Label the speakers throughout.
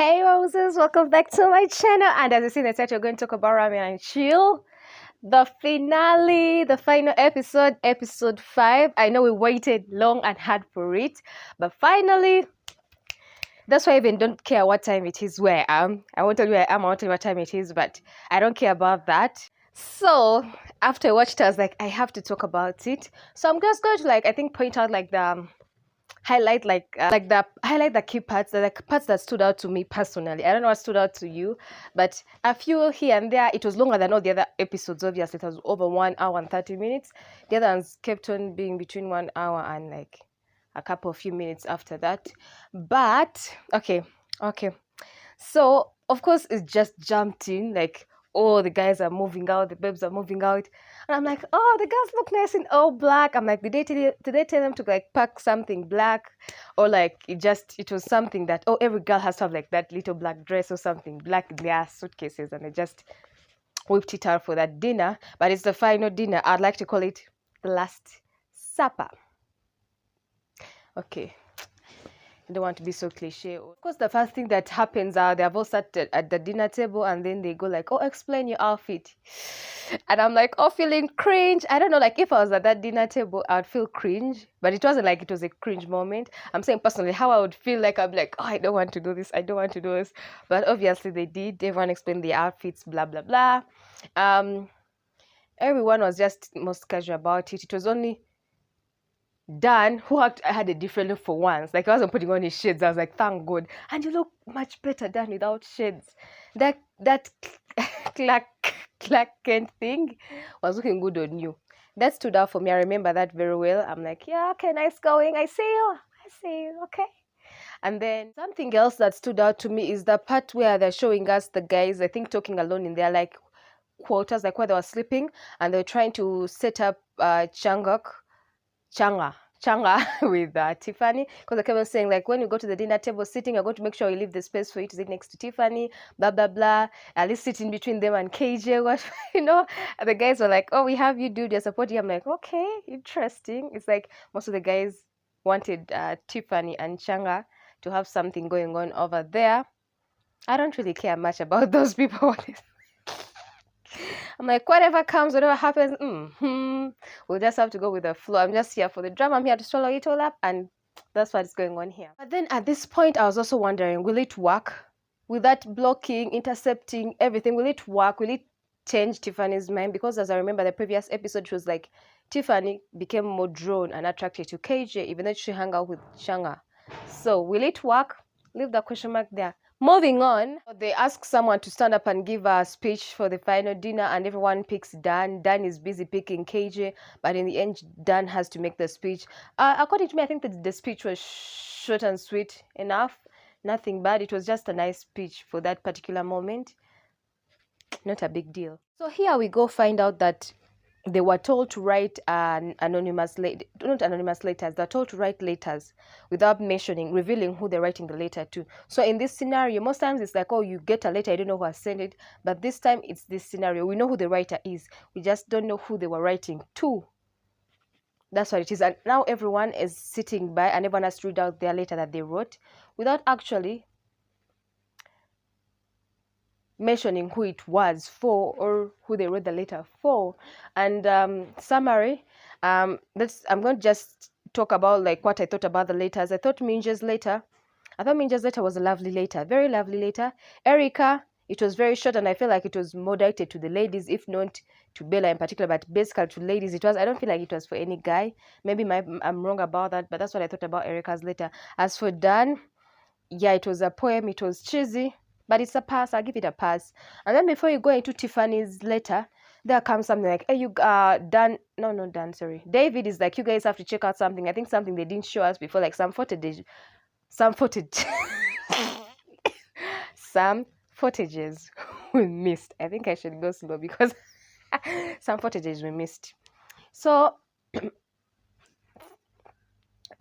Speaker 1: Hey Roses, welcome back to my channel. And as you see in the title, we're going to talk about Ramyun and Chill, the finale, the final episode, episode 5. I know we waited long and hard for it, but finally, that's why I even don't care what time it is where I am. I won't tell you where I am, I won't tell you what time it is, but I don't care about that. So after I watched it, I was like, I have to talk about it. So I'm just going to I think point out the highlight the key parts, the parts that stood out to me personally. I don't know what stood out to you, but a few here and there. It was longer than all the other episodes. Obviously, it was over 1 hour and 30 minutes. The other ones kept on being between 1 hour and a couple of few minutes after that. But okay. So of course it just jumped in oh, the guys are moving out, the babes are moving out. And I'm like, oh, the girls look nice in all black. I'm like, did they tell them to pack something black? Or it was something that, oh, every girl has to have that little black dress or something black in their suitcases. And they just whipped it out for that dinner. But it's the final dinner. I'd like to call it the last supper. Okay. I don't want to be so cliche. Of course, the first thing that happens they have all sat at the dinner table and then they go oh, explain your outfit. And I'm feeling cringe. I don't know, if I was at that dinner table, I'd feel cringe. But it wasn't it was a cringe moment. I'm saying personally how I would feel I'm oh, I don't want to do this. I don't want to do this. But obviously they did. Everyone explained the outfits, blah, blah, blah. Everyone was just most casual about it. It was only Dan, who had a different look for once. I wasn't putting on his shades. I was like, thank God. And you look much better, Dan, without shades. That Clark Kent thing was looking good on you. That stood out for me. I remember that very well. I'm like, yeah, okay, nice going. I see you, okay. And then something else that stood out to me is the part where they're showing us the guys, I think, talking alone in their quarters, where they were sleeping, and they're trying to set up Changa with Tiffany, because I kept saying when you go to the dinner table sitting, you're going to make sure you leave the space for you to sit next to Tiffany, blah blah blah, at least sit in between them and KJ. What and the guys were like, oh, we have you, dude, you're supporting. I'm like, okay, interesting. It's most of the guys wanted Tiffany and Changa to have something going on over there. I don't really care much about those people. I'm like, whatever comes, whatever happens, we'll just have to go with the flow. I'm just here for the drama. I'm here to swallow it all up, and that's what's going on here. But then at this point, I was also wondering, will it work? Will that blocking, intercepting, everything, will it work? Will it change Tiffany's mind? Because as I remember the previous episode, she was Tiffany became more drawn and attracted to KJ, even though she hung out with Changa. So will it work? Leave the question mark there. Moving on, they ask someone to stand up and give a speech for the final dinner, and everyone picks Dan. Dan is busy picking KJ, but in the end, Dan has to make the speech. According to me, I think that the speech was short and sweet enough. Nothing bad. It was just a nice speech for that particular moment. Not a big deal. So here we go find out that they were told to write not anonymous letters. They're told to write letters without revealing who they're writing the letter to. So in this scenario, most times it's oh, you get a letter, you don't know who has sent it. But this time it's this scenario. We know who the writer is. We just don't know who they were writing to. That's what it is. And now everyone is sitting by and everyone has to read out their letter that they wrote without actually mentioning who it was for or who they wrote the letter for. And summary, I'm going to just talk about what I thought about the letters. I thought Minja's letter was a lovely letter, very lovely letter. Erica, it was very short, and I feel it was more directed to the ladies, if not to Bella in particular, but basically to ladies. I don't feel it was for any guy. Maybe I'm wrong about that, but that's what I thought about Erica's letter. As for Dan, yeah, it was a poem. It was cheesy, but it's a pass. I'll give it a pass. And then before you go into Tiffany's letter, there comes something hey, you Dan, sorry, David is you guys have to check out something. I think something they didn't show us before, some footages we missed. I think I should go slow because some footages we missed. So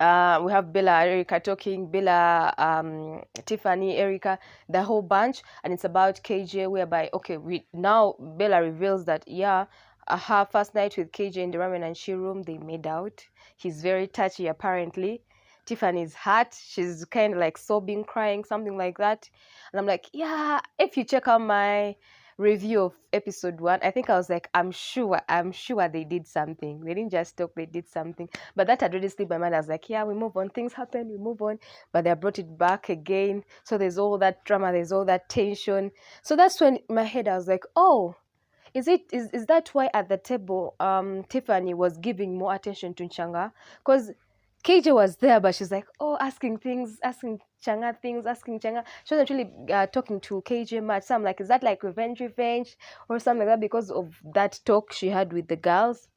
Speaker 1: we have Bella, Erica talking, Bella, Tiffany, Erica, the whole bunch, and it's about KJ, whereby, okay, now Bella reveals that, yeah, her first night with KJ in the Ramyun and Chill room, they made out. He's very touchy, apparently. Tiffany's hurt. She's kind of like sobbing, crying, something like that. And I'm like, yeah, if you check out my review of episode 1, I think I was like, I'm sure they did something. They didn't just talk, they did something. But that had already slipped my mind. I was like, yeah, we move on. Things happen, we move on. But they brought it back again. So there's all that drama, there's all that tension. So that's when in my head I was like, oh, is that why at the table Tiffany was giving more attention to Changa? Because KJ was there, but she's like, oh, asking Changa things, asking Changa. She wasn't really talking to KJ much. So I'm like, is that like revenge, or something like that because of that talk she had with the girls?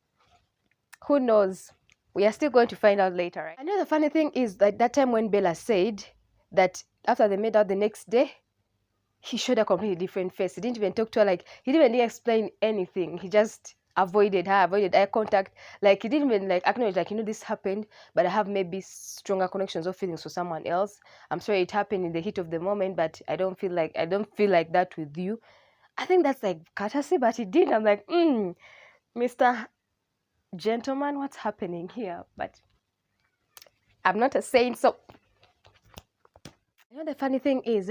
Speaker 1: Who knows? We are still going to find out later, right? Another funny thing is that time when Bella said that after they made out the next day, he showed a completely different face. He didn't even talk to her, like he didn't even explain anything. He just avoided her, avoided eye contact. Like he didn't even like acknowledge, like, this happened, but I have maybe stronger connections or feelings for someone else. I'm sorry it happened in the heat of the moment, but I don't feel like that with you. I think that's like courtesy, but he did. I'm like, Mr. Gentleman, what's happening here? But I'm not a saint, so the funny thing is,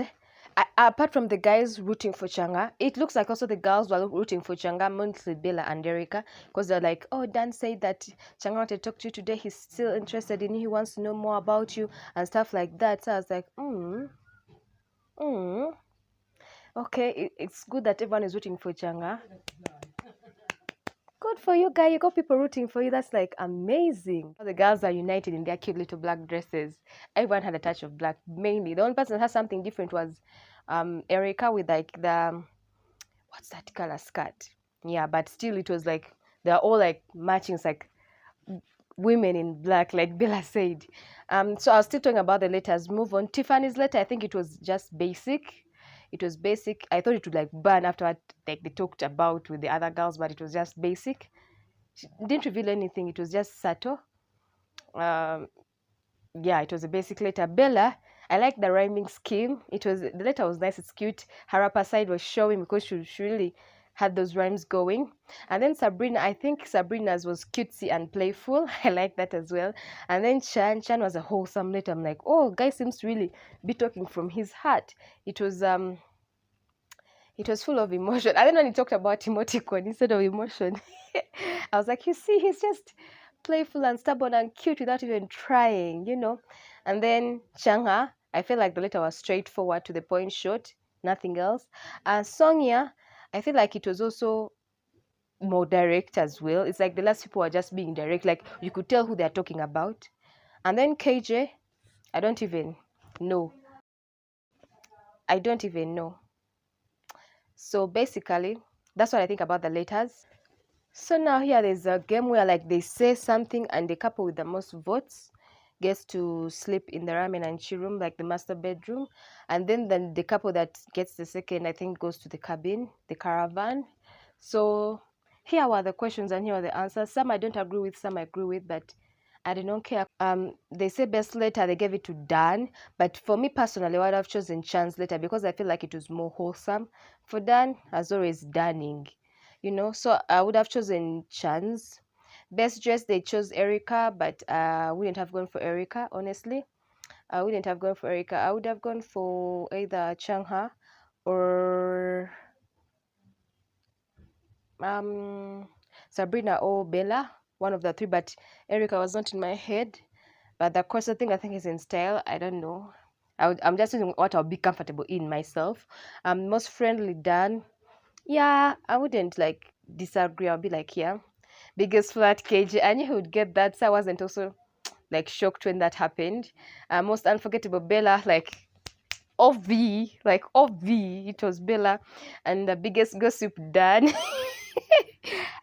Speaker 1: apart from the guys rooting for Changa, it looks like also the girls were rooting for Changa, mostly Bella and Erica, because they're like, oh, Dan said that Changa wanted to talk to you today. He's still interested in you. He wants to know more about you and stuff like that. So I was like, okay, it's good that everyone is rooting for Changa. Good for you, guy. You got people rooting for you. That's like amazing. The girls are united in their cute little black dresses. Everyone had a touch of black. Mainly, the only person that had something different was Erica with like the what's that color skirt? Yeah, but still, it was like they're all like matching. It's like women in black, like Bella said. So I was still talking about the letters. Move on. Tiffany's letter, I think it was just basic. It was basic. I thought it would like burn after what like they talked about with the other girls, but it was just basic. She didn't reveal anything. It was just subtle. Yeah, it was a basic letter. Bella, I like the rhyming scheme. The letter was nice. It's cute. Her upper side was showing because she really had those rhymes going. And then Sabrina, I think Sabrina's was cutesy and playful. I like that as well. And then Chan was a wholesome letter. I'm like, oh, guy seems to really be talking from his heart. It was full of emotion. And then when he talked about emoticon instead of emotion, I was like, you see, he's just playful and stubborn and cute without even trying, And then Changha, I feel like the letter was straightforward, to the point, short, nothing else. Songya, I feel like it was also more direct as well. It's like the last people were just being direct, like you could tell who they're talking about. And then KJ, I don't even know. So basically, that's what I think about the letters. So now here there's a game where like they say something and the couple with the most votes gets to sleep in the Ramyun and Chill room, like the master bedroom. And then the couple that gets the second, I think, goes to the cabin, the caravan. So here were the questions and here are the answers. Some I don't agree with, some I agree with, but I don't care. They say best letter, they gave it to Dan. But for me personally, I would have chosen Chan's letter because I feel like it was more wholesome. For Dan, as always, Danning. So I would have chosen Chan's. Best dress, they chose Erica, but I wouldn't have gone for Erica, honestly. I wouldn't have gone for Erica. I would have gone for either Changha or Sabrina or Bella, one of the three, but Erica was not in my head. But the corset thing, I think, is in style. I don't know. I'm just using what I'll be comfortable in myself. Most friendly Dan. Yeah, I wouldn't like disagree. I'll be like, yeah, biggest flat KJ. I knew he would get that, so I wasn't also like shocked when that happened. Most unforgettable Bella, like OV, it was Bella. And the biggest gossip Dan.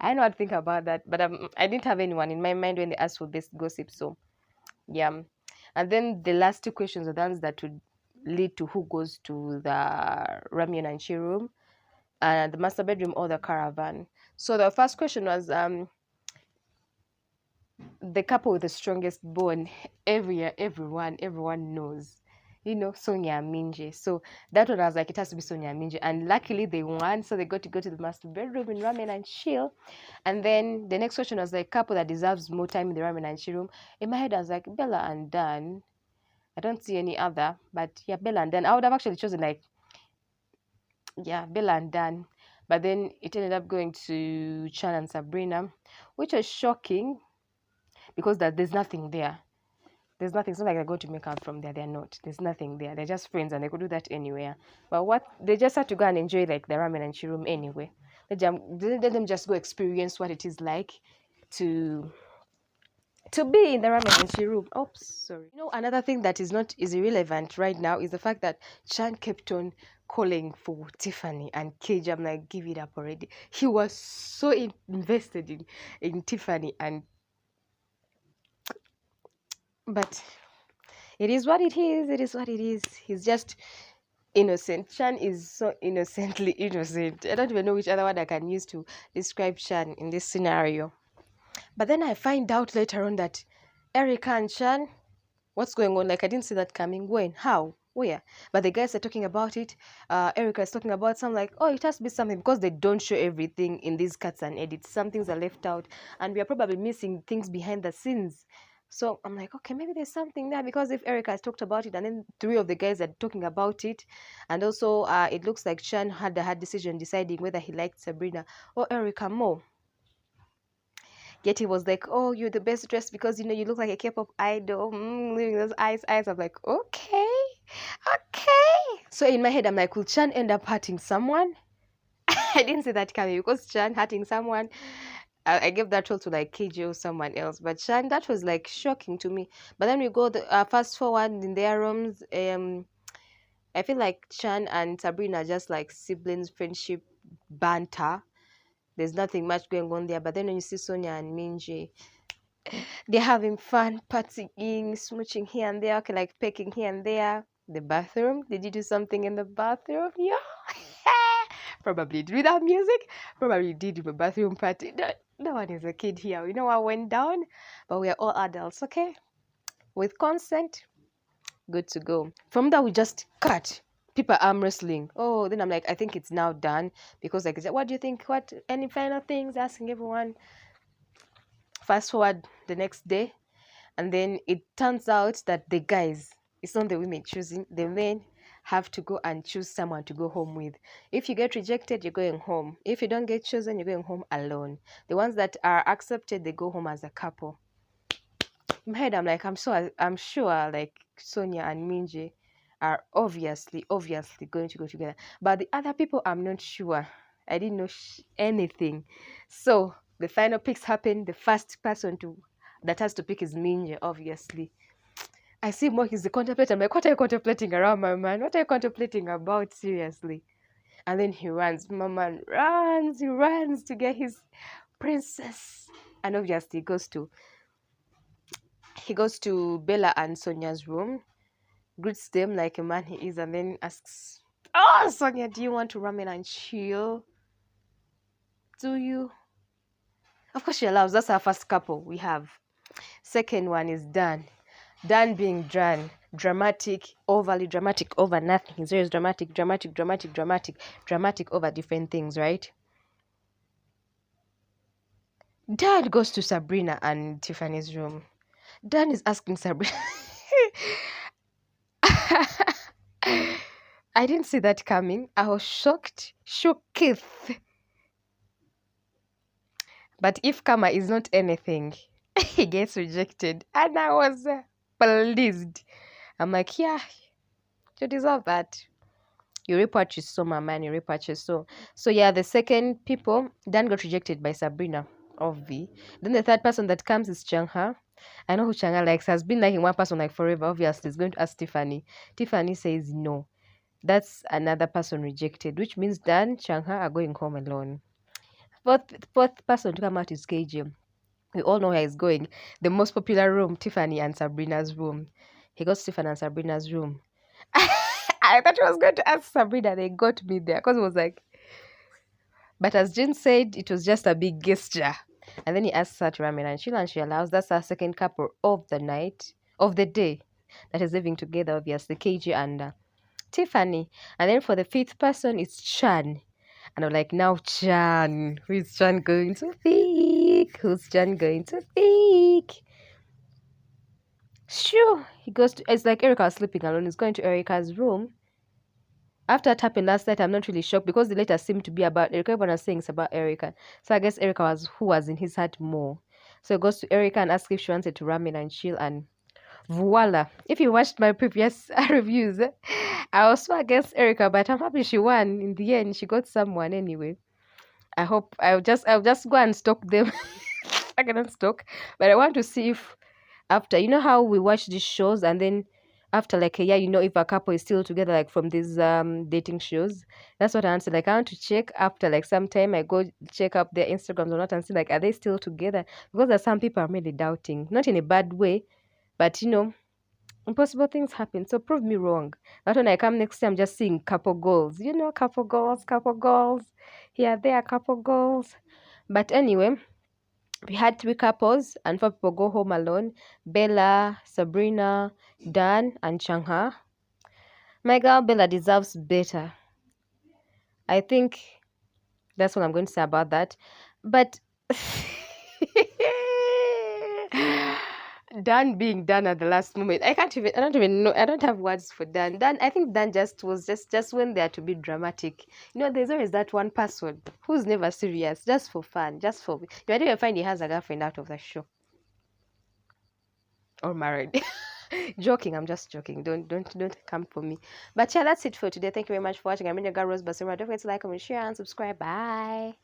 Speaker 1: I know what to think about that, but I didn't have anyone in my mind when they asked for best gossip. So yeah, and then the last two questions are the ones that would lead to who goes to the Ramyun and Chill room, the master bedroom or the caravan. So the first question was the couple with the strongest bond. Everyone knows, Sonia and Minje. So that one I was like, it has to be Sonia and Minje. And luckily they won, so they got to go to the master bedroom in Ramyun and Chill. And then the next question was like, couple that deserves more time in the Ramyun and Chill room. In my head, I was like, Bella and Dan. I don't see any other. But yeah, Bella and Dan. I would have actually chosen like, yeah, Bella and Dan. But then it ended up going to Chan and Sabrina, which was shocking because there's nothing there. There's nothing. It's not like they're going to make out from there. They're not. There's nothing there. They're just friends and they could do that anywhere. But what they just had to go and enjoy like the ramen and chill room anyway. Let them just go experience what it is like to be in the ramen and chill room. Oops, sorry. You know, another thing that is irrelevant right now is the fact that Chan kept on calling for Tiffany and Cage. I'm like, give it up already. He was so invested in Tiffany, and but it is what it is. It is what it is. He's just innocent. Chan is so innocently innocent. I don't even know which other word I can use to describe Chan in this scenario. But then I find out later on that Erica and Chan, what's going on? Like, I didn't see that coming. When? How? Where? But the guys are talking about it. Erica is talking about something like, oh, it has to be something because they don't show everything in these cuts and edits. Some things are left out, and we are probably missing things behind the scenes. So I'm like, okay, maybe there's something there because if Erica has talked about it and then three of the guys are talking about it, and also it looks like Chan had a hard decision deciding whether he liked Sabrina or Erica more. Yet he was like, oh, you're the best dressed because, you know, you look like a K-pop idol. Leaving those eyes. I'm like, okay. So in my head, I'm like, will Chan end up hurting someone? I didn't see that coming because Chan hurting someone, I gave that role to like KJ or someone else. But Chan, that was like shocking to me. But then we go fast forward in their rooms. I feel like Chan and Sabrina are just like siblings, friendship, banter. There's nothing much going on there. But then when you see Sonia and Minji, they're having fun, partying, smooching here and there, okay, like pecking here and there. The bathroom. Did you do something in the bathroom? Yeah. Probably did without music. Probably did with a bathroom party. No one is a kid here. We know what went down, but we are all adults, okay? With consent, good to go. From that, we just cut. People arm wrestling. Oh, then I'm like, I think it's now done because like, what do you think? What any final things? Asking everyone. Fast forward the next day, and then it turns out that the guys, it's not the women choosing, the men have to go and choose someone to go home with. If you get rejected, you're going home. If you don't get chosen, you're going home alone. The ones that are accepted, they go home as a couple. In my head, I'm like, I'm sure like Sonia and Minji are obviously going to go together. But the other people, I'm not sure. I didn't know anything. So the final picks happen. The first person that has to pick is Minji, obviously. I see Mo, he's contemplating. I'm like, what are you contemplating around, my man? What are you contemplating about, seriously? And then he runs. My man runs. He runs to get his princess. And obviously he goes to Bella and Sonia's room, greets them like a man he is, and then asks, oh, Sonia, do you want to ramen and chill? Do you? Of course she allows. That's our first couple we have. Second one is Dan. Dan being Dan, dramatic, overly dramatic over nothing. He's always dramatic over different things, right? Dan goes to Sabrina and Tiffany's room. Dan is asking Sabrina. I didn't see that coming. I was shocked. Shooketh. But if karma is not anything, he gets rejected. And I was pleased. I'm like, yeah, you deserve that. You reap what you sow, my man. You reap what you sow. So yeah, the second people, Dan got rejected by Sabrina of V. Then the third person that comes is Changha. I know who Changha likes. Has been liking one person like forever. Obviously, is going to ask Tiffany. Tiffany says no. That's another person rejected, which means Dan, Changha are going home alone. Fourth person to come out is KJ. We all know where he's going. The most popular room, Tiffany and Sabrina's room. He goes to Tiffany and Sabrina's room. I thought he was going to ask Sabrina. They got me there because it was like, but as Jen said, it was just a big gesture. And then he asks her to Ramyun and Chill, and she allows. That's our second couple of the night, of the day, that is living together, obviously, KJ and Tiffany. And then for the fifth person, it's Chan. And I'm like, now Chan, who is Chan going to pick? Who's Chan going to pick? Sure, he goes to. It's like Erica was sleeping alone. He's going to Erica's room. After that happened last night, I'm not really shocked because the letter seemed to be about Erica. Everyone was saying it's about Erica. So I guess Erica was who was in his heart more. So he goes to Erica and asks if she wanted to Ramyun and Chill, and voila. If you watched my previous reviews, I was so against Erica, but I'm happy she won. In the end, she got someone anyway. I hope I'll just go and stalk them. I cannot stalk, but I want to see if after, how we watch these shows and then after like a year, if a couple is still together, like from these dating shows. That's what I want to, like, I want to check after like some time. I go check up their Instagrams or not and see, like, are they still together? Because there's some people I'm really doubting, not in a bad way, but impossible things happen. So prove me wrong. But when I come next time, I'm just seeing couple goals. Couple goals. Here, there, couple goals. But anyway, we had three couples and four people go home alone. Bella, Sabrina, Dan, and Changha. My girl Bella deserves better. I think that's what I'm going to say about that. But Dan being done at the last moment. I don't even know. I don't have words for Dan. I think Dan just was just when they are to be dramatic. There's always that one person who's never serious, just for fun, just for. I don't even find he has a girlfriend out of the show or married. Joking, I'm just joking. Don't come for me. But yeah, that's it for today. Thank you very much for watching. I'm in your girl Rose Basemera. Don't forget to like, comment, share, and subscribe. Bye.